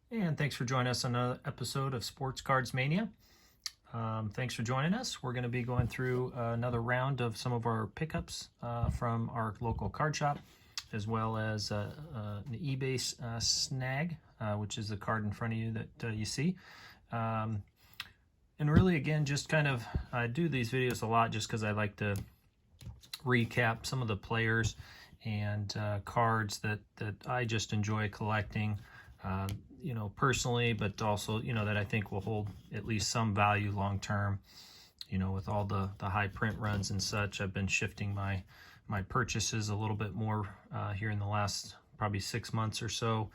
And thanks for joining us on another episode of Sports Cards Mania. Thanks for joining us. We're going to be going through another round of some of our pickups from our local card shop, as well as an eBay snag, which is the card in front of you that you see. And really, again, just kind of, I do these videos a lot just because I like to recap some of the players and cards that I just enjoy collecting. Personally, but also, that I think will hold at least some value long term. With all the high print runs and such, I've been shifting my purchases a little bit more here in the last probably 6 months or so,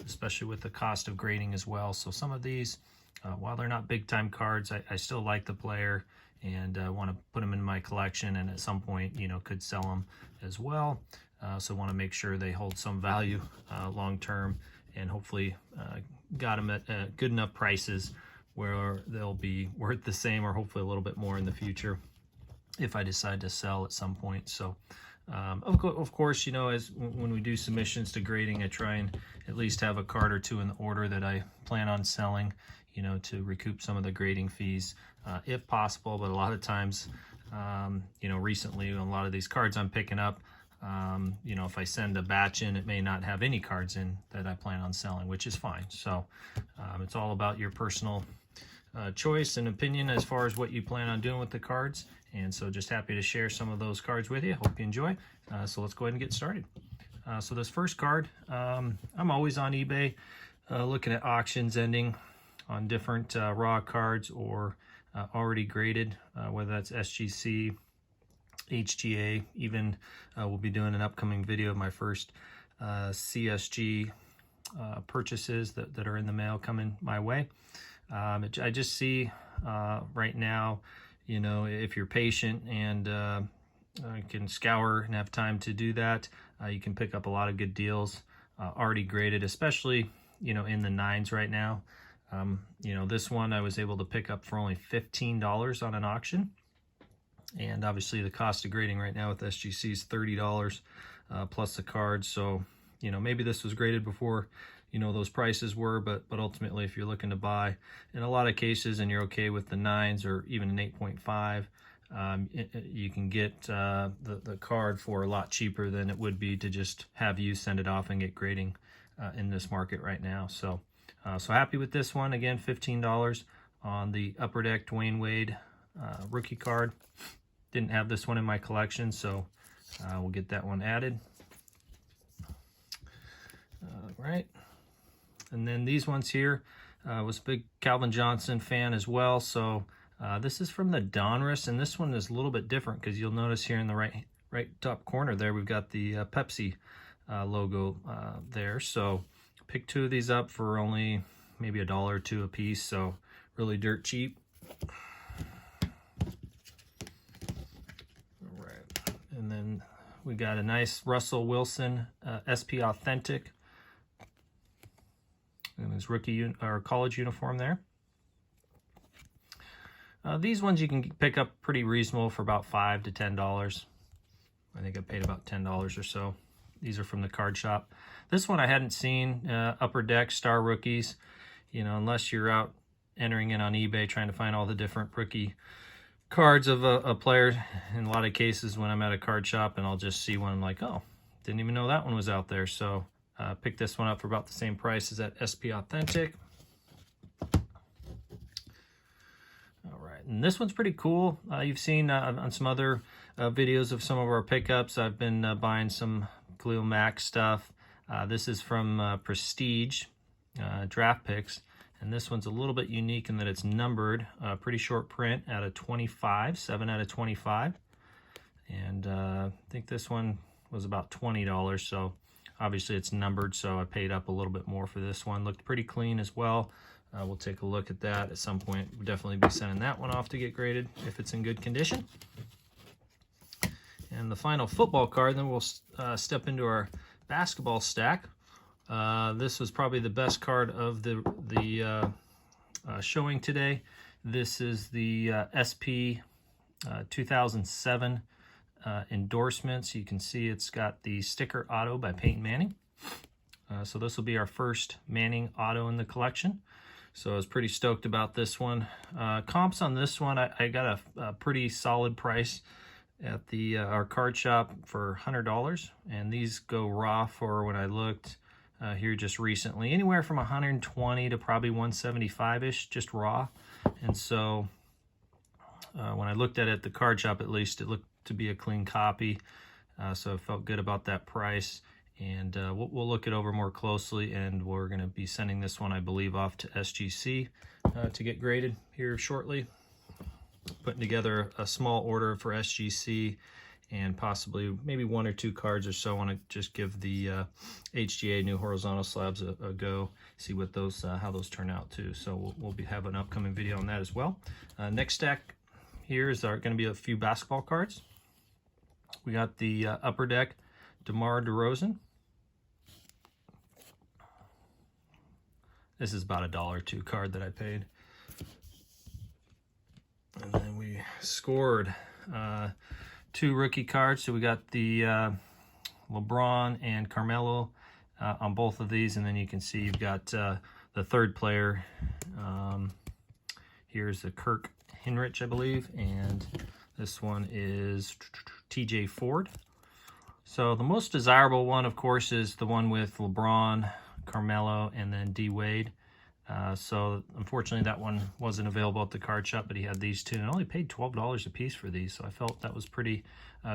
especially with the cost of grading as well. So some of these, while they're not big time cards, I still like the player and want to put them in my collection, and at some point, could sell them as well. So want to make sure they hold some value long term, and hopefully got them at good enough prices where they'll be worth the same or hopefully a little bit more in the future if I decide to sell at some point. So of course, as when we do submissions to grading, I try and at least have a card or two in the order that I plan on selling, to recoup some of the grading fees if possible. But a lot of times, recently, a lot of these cards I'm picking up, if I send a batch in, it may not have any cards in that I plan on selling, which is fine. So it's all about your personal choice and opinion as far as what you plan on doing with the cards. And so just happy to share some of those cards with you. Hope you enjoy. So let's go ahead and get started. So this first card, I'm always on eBay looking at auctions ending on different raw cards or already graded, whether that's SGC, HGA, even we'll be doing an upcoming video of my first CSG purchases that are in the mail coming my way. I just see right now, if you're patient and can scour and have time to do that, you can pick up a lot of good deals already graded, especially in the 9s right now. This one I was able to pick up for only $15 on an auction. And obviously the cost of grading right now with SGC is $30 plus the card. So, maybe this was graded before, those prices were, but ultimately if you're looking to buy in a lot of cases and you're okay with the 9s or even an 8.5, you can get the card for a lot cheaper than it would be to just have you send it off and get grading in this market right now. So happy with this one. Again, $15 on the Upper Deck Dwayne Wade rookie card. Didn't have this one in my collection, so we'll get that one added. Right. And then these ones here, was a big Calvin Johnson fan as well. So this is from the Donruss, and this one is a little bit different because you'll notice here in the right top corner there, we've got the Pepsi logo there. So picked 2 of these up for only maybe $1 or $2 a piece, so really dirt cheap. And then we got a nice Russell Wilson SP Authentic and his rookie or college uniform there. These ones you can pick up pretty reasonable for about $5 to $10. I think I paid about $10 or so. These are from the card shop. This one I hadn't seen, Upper Deck Star Rookies. Unless you're out entering in on eBay trying to find all the different rookie cards of a player. In a lot of cases when I'm at a card shop and I'll just see one, I'm like, oh, didn't even know that one was out there. So picked this one up for about the same price as that SP Authentic. All right, and this one's pretty cool. You've seen on some other videos of some of our pickups, I've been buying some Khalil Mack stuff. This is from Prestige Draft Picks. And this one's a little bit unique in that it's numbered, pretty short print out of 25, 7 out of 25. And I think this one was about $20. So obviously it's numbered, so I paid up a little bit more for this one. Looked pretty clean as well. We'll take a look at that at some point. We'll definitely be sending that one off to get graded if it's in good condition. And the final football card, then we'll step into our basketball stack. This was probably the best card of the showing today. This is the SP 2007 endorsements. You can see it's got the sticker auto by Peyton Manning. So this will be our first Manning auto in the collection. So I was pretty stoked about this one. Comps on this one, I got a pretty solid price at our card shop for $100, and these go raw for, when I looked here just recently, anywhere from 120 to probably 175-ish, just raw. And so when I looked at it at the card shop, at least it looked to be a clean copy. So I felt good about that price. And we'll look it over more closely, and we're going to be sending this one, I believe, off to SGC to get graded here shortly. Putting together a small order for SGC, and possibly maybe 1 or 2 cards or so. I want to just give the HGA new horizontal slabs a go, see what those how those turn out too. So we'll have an upcoming video on that as well. Next stack here is going to be a few basketball cards. We got the Upper Deck DeMar DeRozan. This is about $1 or $2 card that I paid. And then we scored 2 rookie cards. So we got the Lebron and Carmelo on both of these. And then you can see you've got the third player. Here's the Kirk Hinrich, I believe. And this one is TJ Ford. So the most desirable one, of course, is the one with LeBron, Carmelo, and then D Wade. So unfortunately that one wasn't available at the card shop, but he had these two, and only paid $12 a piece for these. So I felt that was pretty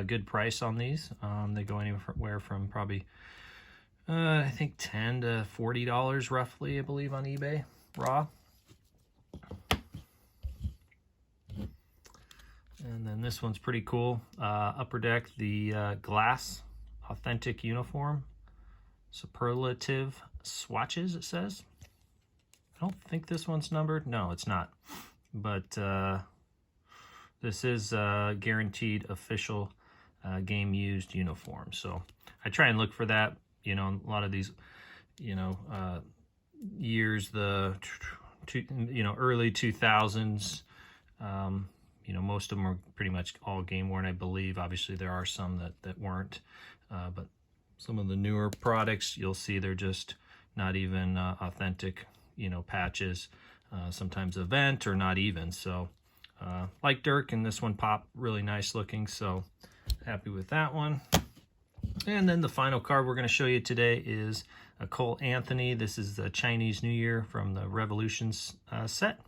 good price on these. They go anywhere from probably I think $10 to $40 roughly, I believe, on eBay raw. And then this one's pretty cool. Upper Deck, the glass authentic uniform, superlative swatches, it says. I don't think this one's numbered. No, it's not. But this is guaranteed official game used uniform. So I try and look for that. You know, a lot of these, years, early 2000s. Most of them are pretty much all game worn, I believe. Obviously, there are some that weren't. But some of the newer products, you'll see they're just not even authentic, patches. Sometimes event or not even. So like Dirk, and this one popped really nice looking. So happy with that one. And then the final card we're going to show you today is a Cole Anthony. This is the Chinese New Year from the Revolutions set.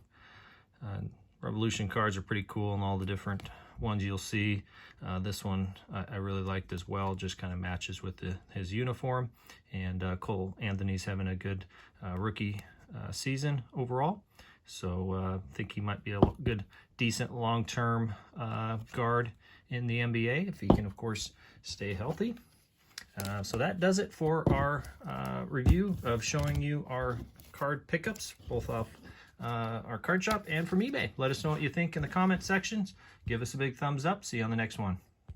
Revolution cards are pretty cool, and all the different ones you'll see. This one I really liked as well, just kind of matches with his uniform. And Cole Anthony's having a good rookie season overall. So I think he might be a good, decent long-term guard in the NBA, if he can, of course, stay healthy. So that does it for our review of showing you our card pickups, both off our card shop and from eBay. Let us know what you think in the comment sections. Give us a big thumbs up. See you on the next one.